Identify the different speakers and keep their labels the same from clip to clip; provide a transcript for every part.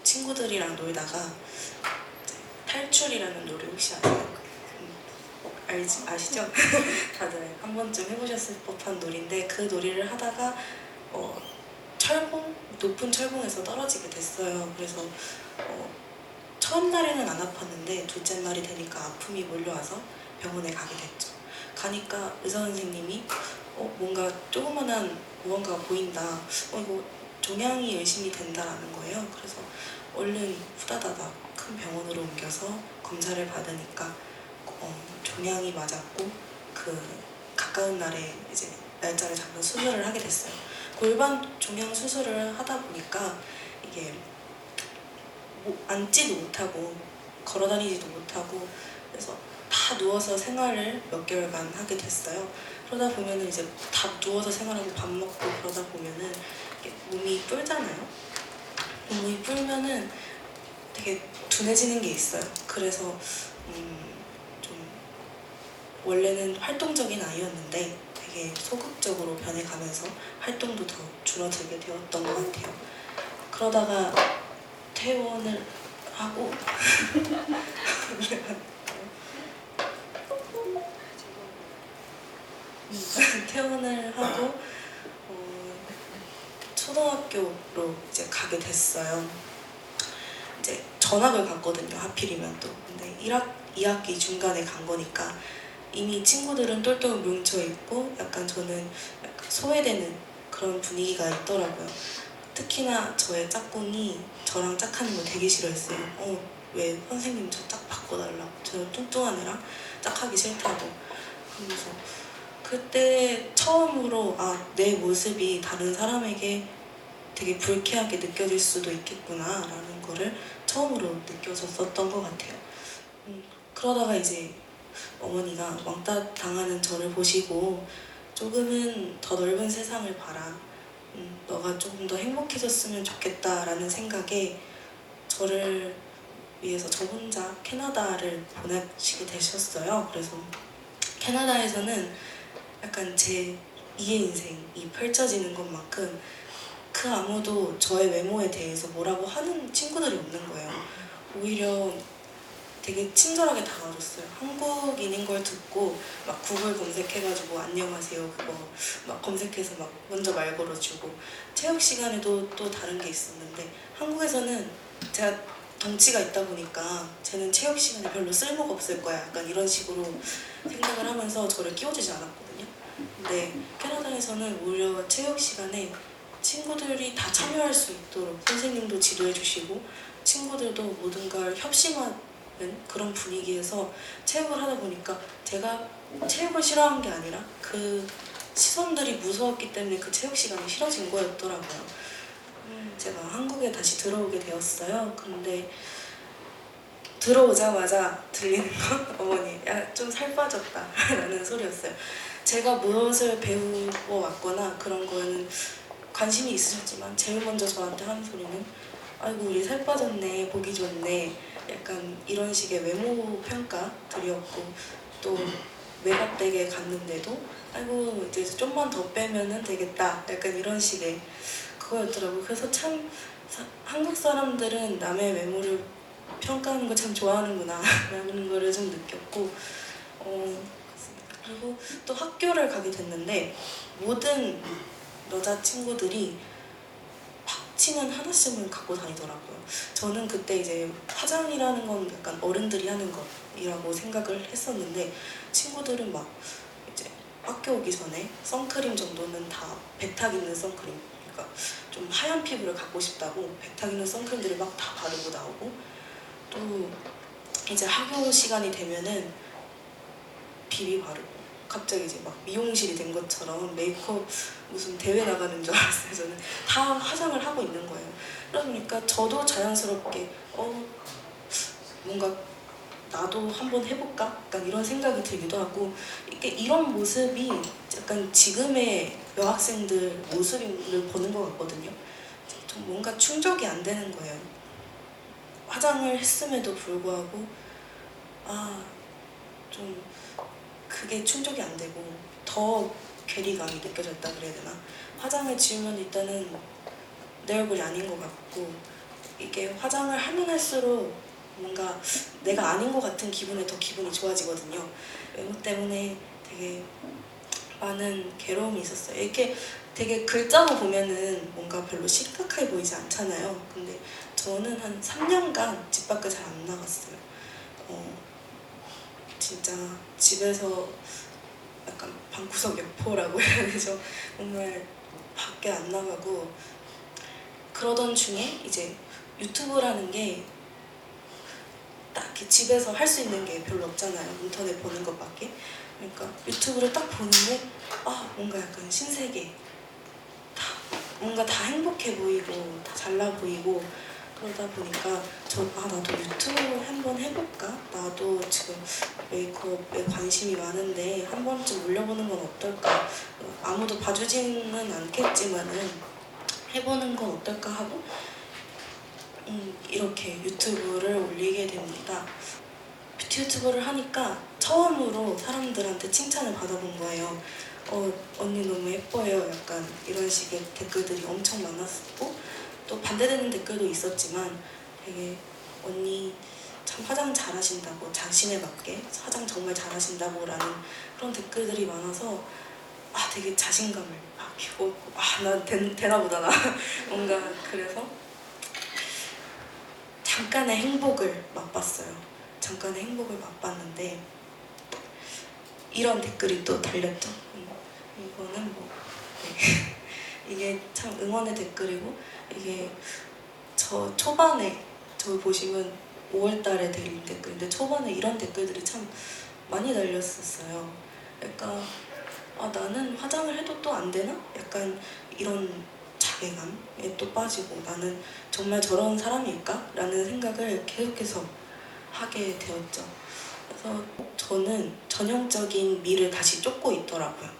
Speaker 1: 친구들이랑 놀다가 탈출이라는 노래 혹시 아세요? 아시죠? 다들 한 번쯤 해보셨을 법한 놀이인데, 그 놀이를 하다가 높은 철봉에서 떨어지게 됐어요. 그래서 처음 날에는 안 아팠는데 둘째 날이 되니까 아픔이 몰려와서 병원에 가게 됐죠. 가니까 의사 선생님이 뭔가 조그만한 무언가가 보인다. 이거 종양이 열심히 된다라는 거예요. 그래서 얼른 후다다닥 큰 병원으로 옮겨서 검사를 받으니까 종양이 맞았고, 그 가까운 날에 이제 날짜를 잡아서 수술을 하게 됐어요. 골반 종양 수술을 하다 보니까 이게 앉지도 못하고 걸어다니지도 못하고, 그래서 다 누워서 생활을 몇 개월간 하게 됐어요. 그러다 보면은 이제 다 누워서 생활하고 밥 먹고 그러다 보면은 몸이 뿔잖아요. 몸이 뿔면은 되게 둔해지는 게 있어요. 그래서 좀 원래는 활동적인 아이였는데 되게 소극적으로 변해가면서 활동도 더 줄어들게 되었던 것 같아요. 그러다가 퇴원을 하고 퇴원을 하고 초등학교로 이제 가게 됐어요. 이제 전학을 갔거든요. 하필이면 또. 근데 2학기 중간에 간 거니까 이미 친구들은 똘똘 뭉쳐 있고 약간 저는 약간 소외되는 그런 분위기가 있더라고요. 특히나 저의 짝꿍이 저랑 짝하는 거 되게 싫어했어요. 왜 선생님 저 짝 바꿔달라고. 저 뚱뚱한 애랑 짝하기 싫다고. 그러면서 그때 처음으로 내 모습이 다른 사람에게 되게 불쾌하게 느껴질 수도 있겠구나 라는 거를 처음으로 느껴졌었던 것 같아요. 그러다가 이제 어머니가 왕따 당하는 저를 보시고 조금은 더 넓은 세상을 봐라. 너가 조금 더 행복해졌으면 좋겠다라는 생각에 저를 위해서 저 혼자 캐나다를 보내시게 되셨어요. 그래서 캐나다에서는 약간 제 2의 인생이 펼쳐지는 것만큼 그 아무도 저의 외모에 대해서 뭐라고 하는 친구들이 없는 거예요. 오히려 되게 친절하게 다가줬어요. 한국인인 걸 듣고 막 구글 검색해가지고 안녕하세요 그거 막 검색해서 막 먼저 말 걸어주고, 체육 시간에도 또 다른 게 있었는데, 한국에서는 제가 덩치가 있다 보니까 쟤는 체육 시간에 별로 쓸모가 없을 거야 약간 이런 식으로 생각을 하면서 저를 끼워주지 않았거든요. 근데 캐나다에서는 오히려 체육 시간에 친구들이 다 참여할 수 있도록 선생님도 지도해 주시고 친구들도 모든 걸 협심하는 그런 분위기에서 체육을 하다 보니까 제가 체육을 싫어한 게 아니라 그 시선들이 무서웠기 때문에 그 체육 시간이 싫어진 거였더라고요. 제가 한국에 다시 들어오게 되었어요. 근데 들어오자마자 들리는 건 어머니 야 좀 살 빠졌다 라는 소리였어요. 제가 무엇을 배우고 왔거나 그런 거에는 관심이 있으셨지만 제일 먼저 저한테 하는 소리는 아이고 우리 살 빠졌네, 보기 좋네, 약간 이런 식의 외모 평가들이었고, 또 외갓댁에 갔는데도 아이고 이제 좀만 더 빼면은 되겠다 약간 이런 식의 그거였더라고요. 그래서 참 한국 사람들은 남의 외모를 평가하는 거 참 좋아하는구나 라는 거를 좀 느꼈고, 그리고 또 학교를 가게 됐는데 모든 여자친구들이 파츠는 하나씩은 갖고 다니더라고요. 저는 그때 이제 화장이라는 건 약간 어른들이 하는 것이라고 생각을 했었는데, 친구들은 막 이제 학교 오기 전에 선크림 정도는 다 백탁 있는 선크림, 그러니까 좀 하얀 피부를 갖고 싶다고 백탁 있는 선크림들을 막 다 바르고 나오고, 또 이제 학교 시간이 되면은 비비 바르고, 갑자기 이제 막 미용실이 된 것처럼 메이크업 무슨 대회 나가는 줄 알았어요. 저는 다 화장을 하고 있는 거예요. 그러니까 저도 자연스럽게 뭔가 나도 한번 해볼까? 약간 이런 생각이 들기도 하고, 이런 모습이 약간 지금의 여학생들 모습을 보는 것 같거든요. 좀 뭔가 충족이 안 되는 거예요. 화장을 했음에도 불구하고 좀 그게 충족이 안 되고 더 괴리감이 느껴졌다 그래야 되나? 화장을 지우면 일단은 내 얼굴이 아닌 것 같고, 이게 화장을 하면 할수록 뭔가 내가 아닌 것 같은 기분에 더 기분이 좋아지거든요. 외모 때문에 되게 많은 괴로움이 있었어요. 이렇게 되게 글자로 보면은 뭔가 별로 심각해 보이지 않잖아요. 근데 저는 한 3년간 집 밖을 잘 안 나갔어요. 진짜 집에서 약간 방구석 여포라고 해야 되죠. 정말 밖에 안 나가고, 그러던 중에 이제 유튜브라는 게 딱히 집에서 할 수 있는 게 별로 없잖아요. 인터넷 보는 것밖에. 그러니까 유튜브를 딱 보는데 뭔가 약간 신세계, 뭔가 다 행복해 보이고 다 잘나 보이고, 그러다 보니까 나도 유튜브 한번 해볼까? 나도 지금 메이크업에 관심이 많은데 한 번쯤 올려보는 건 어떨까? 아무도 봐주지는 않겠지만은 해보는 건 어떨까 하고 이렇게 유튜브를 올리게 됩니다. 뷰티 유튜브를 하니까 처음으로 사람들한테 칭찬을 받아본 거예요. 언니 너무 예뻐요. 약간 이런 식의 댓글들이 엄청 많았었고, 또 반대되는 댓글도 있었지만 되게 언니 참 화장 잘하신다고, 자신에 맞게 화장 정말 잘하신다고 라는 그런 댓글들이 많아서 되게 자신감을 막 키웠고, 나 되나 보다 나 뭔가. 그래서 잠깐의 행복을 맛봤어요. 잠깐의 행복을 맛봤는데 이런 댓글이 또 달렸죠. 이거는 네. 이게 참 응원의 댓글이고, 이게 저 초반에, 저 보시면 5월달에 달린 댓글인데 초반에 이런 댓글들이 참 많이 달렸었어요. 그러니까 나는 화장을 해도 또 안 되나? 약간 이런 자괴감에 또 빠지고, 나는 정말 저런 사람일까? 라는 생각을 계속해서 하게 되었죠. 그래서 저는 전형적인 미를 다시 쫓고 있더라고요.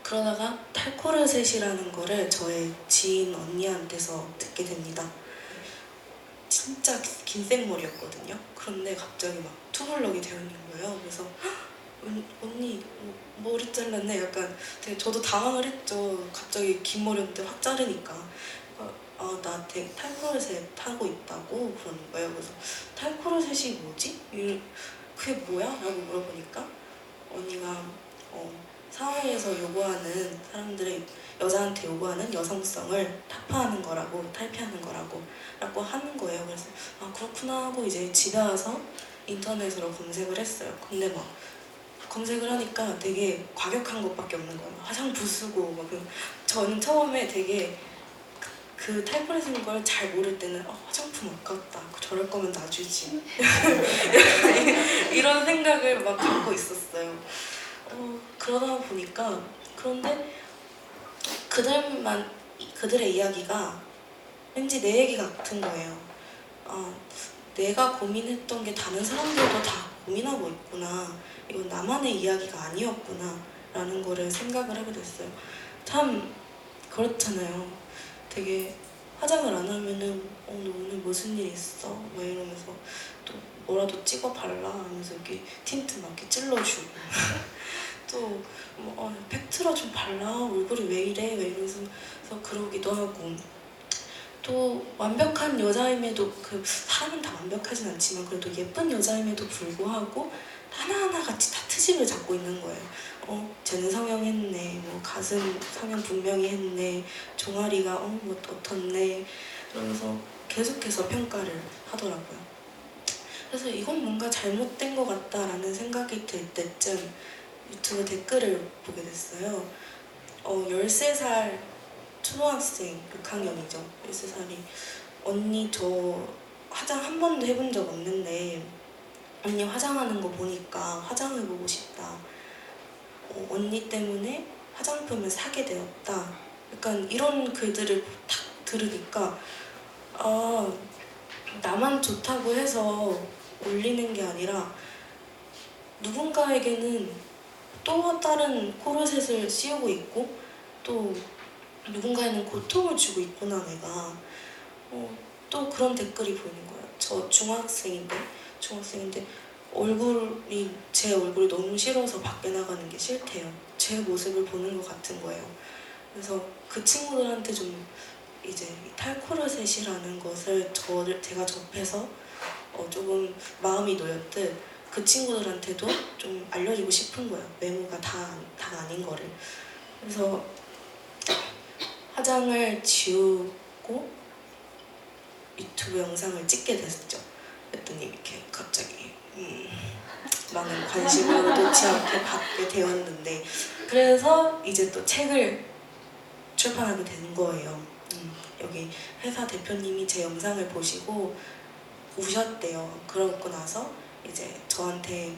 Speaker 1: 그러다가 탈코르셋이라는 거를 저의 지인 언니한테서 듣게 됩니다. 진짜 긴 생머리였거든요. 그런데 갑자기 막 투블럭이 되어 있는 거예요. 그래서 언니 머리 잘랐네? 약간 되게 저도 당황을 했죠. 갑자기 긴 머리였는데 확 자르니까. 나 되게 탈코르셋 하고 있다고 그러는 거예요. 그래서 탈코르셋이 뭐지? 그게 뭐야? 라고 물어보니까 언니가 사회에서 요구하는, 사람들의 여자한테 요구하는 여성성을 타파하는 거라고, 탈피하는 거라고 라고 하는 거예요. 그래서 그렇구나 하고 이제 집에 와서 인터넷으로 검색을 했어요. 근데 막 검색을 하니까 되게 과격한 것밖에 없는 거예요. 화장품 쓰고 막. 저는 처음에 되게 그 탈코르셋인 걸 잘 모를 때는 화장품 아깝다, 저럴 거면 놔주지 이런 생각을 막 갖고 있었어요. 그러다 보니까, 그런데 그들의 이야기가 왠지 내 얘기 같은 거예요. 내가 고민했던 게 다른 사람들도 다 고민하고 있구나, 이건 나만의 이야기가 아니었구나 라는 거를 생각을 하게 됐어요. 참 그렇잖아요. 되게 화장을 안 하면은 너 오늘 무슨 일 있어? 막 이러면서 또 뭐라도 찍어 발라 하면서 이렇게 틴트 막 이렇게 찔러주고 또 팩트라 좀 발라, 얼굴이 왜 이래? 막 이러면서 그러기도 하고, 또 완벽한 여자임에도, 사람은 다 완벽하진 않지만 그래도 예쁜 여자임에도 불구하고 하나하나 같이 다 트집을 잡고 있는 거예요. 쟤는 성형했네, 뭐 가슴 성형 분명히 했네, 종아리가 뭐 어떻네, 그러면서 계속해서 평가를 하더라고요. 그래서 이건 뭔가 잘못된 것 같다라는 생각이 들 때쯤 유튜브 댓글을 보게 됐어요. 13살 초등학생 6학년이죠. 13살이 언니 저 화장 한 번도 해본 적 없는데 언니 화장하는 거 보니까 화장해보고 싶다. 언니 때문에 화장품을 사게 되었다. 약간 이런 글들을 딱 들으니까 나만 좋다고 해서 올리는 게 아니라 누군가에게는 또 다른 코르셋을 씌우고 있고, 또 누군가에는 고통을 주고 있구나 내가. 또 그런 댓글이 보이는 거예요. 저 중학생인데 제 얼굴이 너무 싫어서 밖에 나가는 게 싫대요. 제 모습을 보는 것 같은 거예요. 그래서 그 친구들한테 좀 이제 탈코르셋이라는 것을 제가 접해서 조금 마음이 놓였듯 그 친구들한테도 좀 알려주고 싶은 거예요. 외모가 다 아닌 거를. 그래서 화장을 지우고 유튜브 영상을 찍게 됐죠. 그랬더니 이렇게 갑자기 많은 관심을 놓지 않게 받게 되었는데, 그래서 이제 또 책을 출판하게 된 거예요. 여기 회사 대표님이 제 영상을 보시고 우셨대요. 그러고 나서 이제 저한테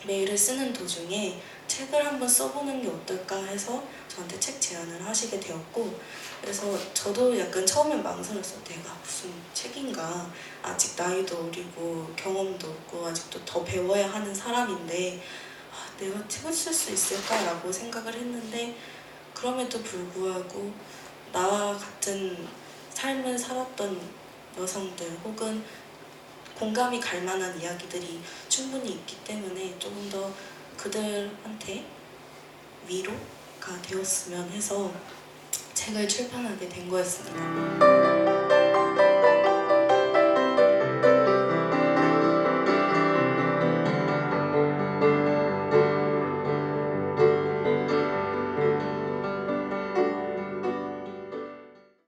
Speaker 1: 메일을 쓰는 도중에 책을 한번 써보는 게 어떨까 해서 저한테 책 제안을 하시게 되었고, 그래서 저도 약간 처음엔 망설였어요. 내가 무슨 책인가, 아직 나이도 어리고 경험도 없고 아직도 더 배워야 하는 사람인데 내가 책을 쓸 수 있을까라고 생각을 했는데, 그럼에도 불구하고 나와 같은 삶을 살았던 여성들 혹은 공감이 갈 만한 이야기들이 충분히 있기 때문에 조금 더 그들한테 위로가 되었으면 해서 책을 출판하게 된 거였습니다.